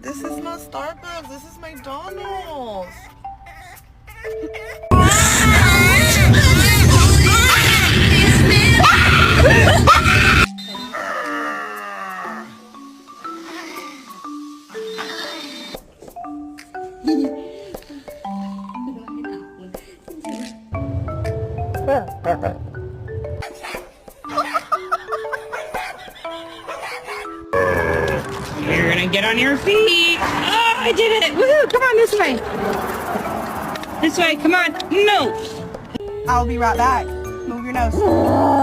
This is not Starbucks. This is McDonald's. You're gonna get on your feet. Oh, I did it. Woohoo, come on this way. This way, come on. No. I'll be right back. Move your nose.